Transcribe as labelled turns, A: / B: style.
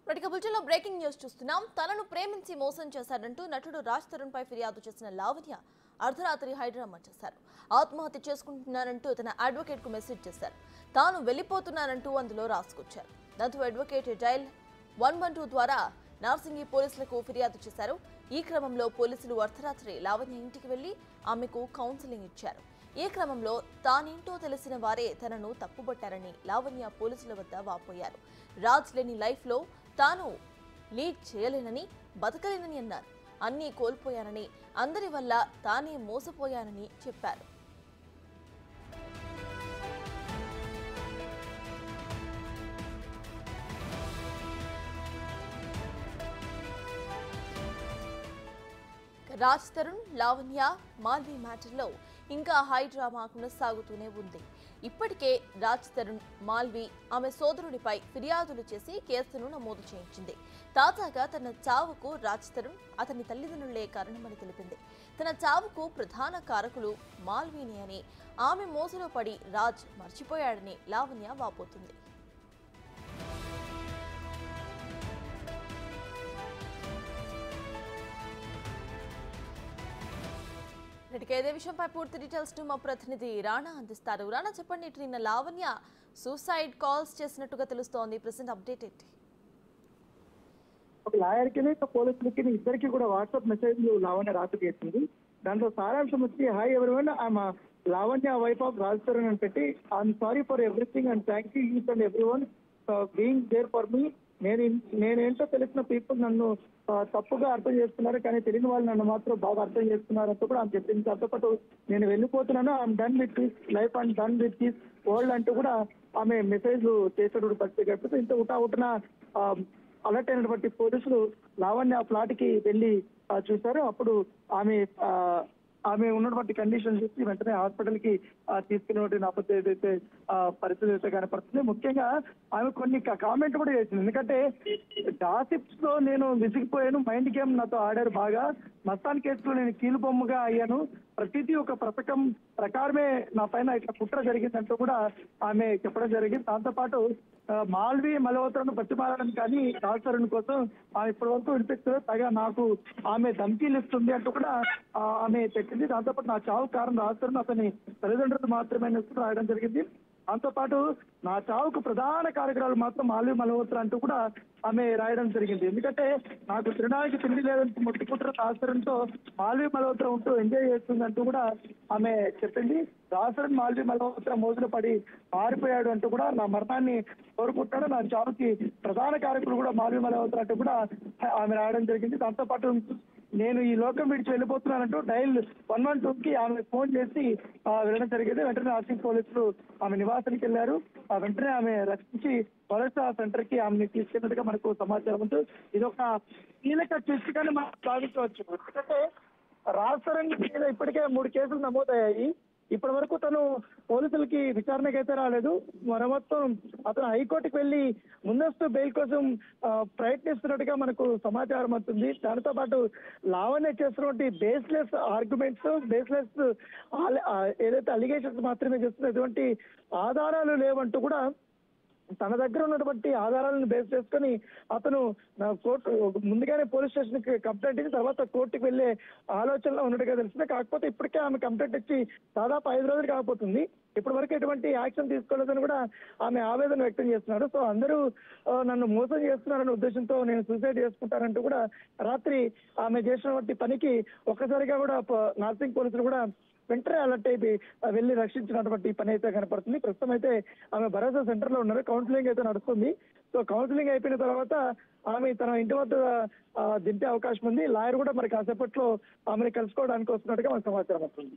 A: బులెటిన్లో breaking news చూస్తున్నాం. తనను ప్రేమించి మోసం చేశాడంటూ నటుడు రాజ్ తరుణ్ పై ఫిర్యాదు చేసిన లావణ్య అర్ధరాత్రి హైదరాబాద్ చేశారు. ఆత్మహత్య చేసుకుంటున్నానంటూ తన అడ్వకేట్ కు మెసేజ్ చేశారు. తాను వెళ్లిపోతున్నానంటూ అందులో రాసుకొచ్చారు. దాంతో అడ్వకేట్ డైల్ 112 ద్వారా నార్సింగి పోలీసులకు ఫిర్యాదు చేశారు. ఈ క్రమంలో పోలీసులు అర్ధరాత్రి లావణ్య ఇంటికి వెళ్లి ఆమెకు కౌన్సిలింగ్ ఇచ్చారు. ఈ క్రమంలో తానేంటో తెలిసిన వారే తనను తప్పుబట్టారని లావణ్య పోలీసుల వద్ద వాపోయారు. రాజ్ లేని లైఫ్ లో తాను లీడ్ చేయలేనని, బతకలేనని అన్నారు. అన్నీ కోల్పోయానని, అందరి వల్ల తానే మోసపోయానని చెప్పారు. రాజ్ తరుణ్, లావణ్య, మాల్వి మ్యాటర్లో ఇంకా హై డ్రామా కొనసాగుతూనే ఉంది. ఇప్పటికే రాజ్ తరుణ్, మాల్వి ఆమె సోదరుడిపై ఫిర్యాదులు చేసి కేసును నమోదు చేయించింది. తాజాగా తన చావుకు రాజ్ తరుణ్, అతని తల్లిదండ్రులే కారణమని తెలిపింది. తన చావుకు ప్రధాన కారకులు మాల్వీనే అని, ఆమె మోసలో పడి రాజ్ మర్చిపోయాడని లావణ్య వాపోతుంది. ఇదే విషయంపై పూర్తి డీటెయిల్స్ మా ప్రతినిధి రాణా అందిస్తారు. రాణా, చెప్పండి, నిన్న లావణ్య సూసైడ్ కాల్స్ చేసినట్టుగా తెలుస్తోంది. ప్రెసెంట్ అప్డేట్ ఏంటి?
B: ఒక లాయర్కి పోలీసులకి ఇద్దరికి కూడా వాట్సాప్ మెసేజ్లు లావణ్య రాసి చేసింది. దాంట్లో సారాంశం వచ్చి, hi everyone, I'm Lavanya wife of Raj Tarun అని పెట్టి, I'm sorry for everything and thank you each and everyone being there for me. నేనేంటో తెలిసిన పీపుల్ నన్ను తప్పుగా అర్థం చేస్తున్నారు, కానీ తెలియని వాళ్ళు నన్ను మాత్రం బాగా అర్థం చేస్తున్నారంటూ కూడా ఆమె చెప్పింది. దాంతోపాటు నేను వెళ్ళిపోతున్నాను, I'm done with this life and done with this world అంటూ కూడా ఆమె మెసేజ్ చేసేటప్పుడు పరిస్థితి. ఇంత ఉటాన అలర్ట్ అయినటువంటి పోలీసులు లావణ్య ఫ్లాట్ కి వెళ్ళి చూశారు. అప్పుడు ఆమె ఉన్నటువంటి కండిషన్ చూసి వెంటనే హాస్పిటల్ కి తీసుకునేటువంటి నేపథ్యం ఏదైతే పరిస్థితి అయితే కనపడుతుంది. ముఖ్యంగా ఆమె కొన్ని కామెంట్ కూడా చేసింది. ఎందుకంటే గాసిప్స్ లో నేను విసిగిపోయాను, మైండ్ గేమ్ నాతో ఆడారు బాగా, మస్తాన్ కేసులో నేను కీలు బొమ్మగా అయ్యాను, ప్రతిదీ ఒక పథకం ప్రకారమే నా పైన ఇట్లా కుట్ర జరిగిందంటూ కూడా ఆమె చెప్పడం జరిగింది. దాంతోపాటు మాల్వి మల్హోత్రాను బతిమాలడం కానీ రాజ్ తరుణ్ కోసం ఆమె ఇప్పటి వరకు వినిపిస్తుంది, పైగా నాకు ఆమె ధమ్కీలు ఇస్తుంది అంటూ కూడా ఆమె పెట్టింది. దాంతోపాటు నా చావు కారణం రాజ్ తరుణ్, అతని తల్లిదండ్రులు మాత్రమే రాయడం జరిగింది. దాంతోపాటు నా చావుకు ప్రధాన కార్యక్రమాలు మాత్రం మాల్వి మల్హోత్రా అంటూ కూడా ఆమె రాయడం జరిగింది. ఎందుకంటే నాకు తినడానికి తిండి లేదంటూ ముట్టుకుంటున్న రాజ్ తరుణ్తో మాల్వి మల్హోత్రా ఉంటూ ఎంజాయ్ చేస్తుందంటూ కూడా ఆమె చెప్పింది. రాజ్ తరుణ్ మాల్వి మల్హోత్రా మోజులు పడి పారిపోయాడు అంటూ కూడా, నా మరణాన్ని కోరుకుంటాడు, నా చావుకి ప్రధాన కార్యకులు కూడా మాల్వి మల్హోత్రా అంటూ కూడా ఆమె రాయడం జరిగింది. దాంతోపాటు నేను ఈ లోకం విడిచి వెళ్ళిపోతున్నానంటూ డైల్ 112కి ఆమె ఫోన్ చేసి వెళ్ళడం జరిగింది. వెంటనే నార్సింగ్ పోలీసులు ఆమె నివాసానికి వెళ్లారు. వెంటనే ఆమె రక్షించి వలస సెంటర్ కి ఆమెను తీసుకెళ్ళినట్టుగా మనకు సమాచారం ఉంది. ఇది ఒక కీలక ట్విస్ట్ గానే మనం భావించవచ్చు. ఎందుకంటే రాజ్ తరుణ్ మీద ఇప్పటికే 3 కేసులు నమోదయ్యాయి. ఇప్పటి వరకు తను పోలీసులకి విచారణకు అయితే రాలేదు. మొత్తం అతను హైకోర్టుకు వెళ్లి ముందస్తు బెయిల్ కోసం ప్రయత్నిస్తున్నట్టుగా మనకు సమాచారం అవుతుంది. దానితో పాటు లావణ్య చేస్తున్నటువంటి బేస్లెస్ ఆర్గ్యుమెంట్స్, బేస్లెస్ ఏదైతే అలిగేషన్స్ మాత్రమే చేస్తున్న ఎటువంటి ఆధారాలు లేవంటూ కూడా తన దగ్గర ఉన్నటువంటి ఆధారాలను బేస్ చేసుకుని అతను కోర్టు ముందుగానే పోలీస్ స్టేషన్ కి కంప్లైంట్ ఇచ్చి తర్వాత కోర్టుకు వెళ్లే ఆలోచనలో ఉన్నట్టుగా తెలిసింది. కాకపోతే ఇప్పటికే ఆమె కంప్లైంట్ ఇచ్చి దాదాపు 5 రోజులు కాకపోతుంది. ఇప్పటి వరకు ఎటువంటి యాక్షన్ తీసుకోలేదని కూడా ఆమె ఆవేదన వ్యక్తం చేస్తున్నారు. సో అందరూ నన్ను మోసం చేస్తున్నారనే ఉద్దేశంతో నేను సూసైడ్ చేసుకుంటానంటూ కూడా రాత్రి ఆమె చేసినటువంటి పనికి ఒక్కసారిగా కూడా నార్సింగ్ పోలీసులు కూడా వెంటనే అలర్ట్ అయిపోయి వెళ్లి రక్షించినటువంటి పని అయితే కనపడుతుంది. ప్రస్తుతం అయితే ఆమె భరోసా సెంటర్ లో ఉన్నారు. కౌన్సిలింగ్ అయితే నడుస్తుంది. సో కౌన్సిలింగ్ అయిపోయిన తర్వాత ఆమె తన ఇంటి వద్ద దింపే అవకాశం ఉంది. లాయర్ కూడా మరి కాసేపట్లో ఆమెను కలుసుకోవడానికి వస్తున్నట్టుగా మనకు సమాచారం వస్తుంది.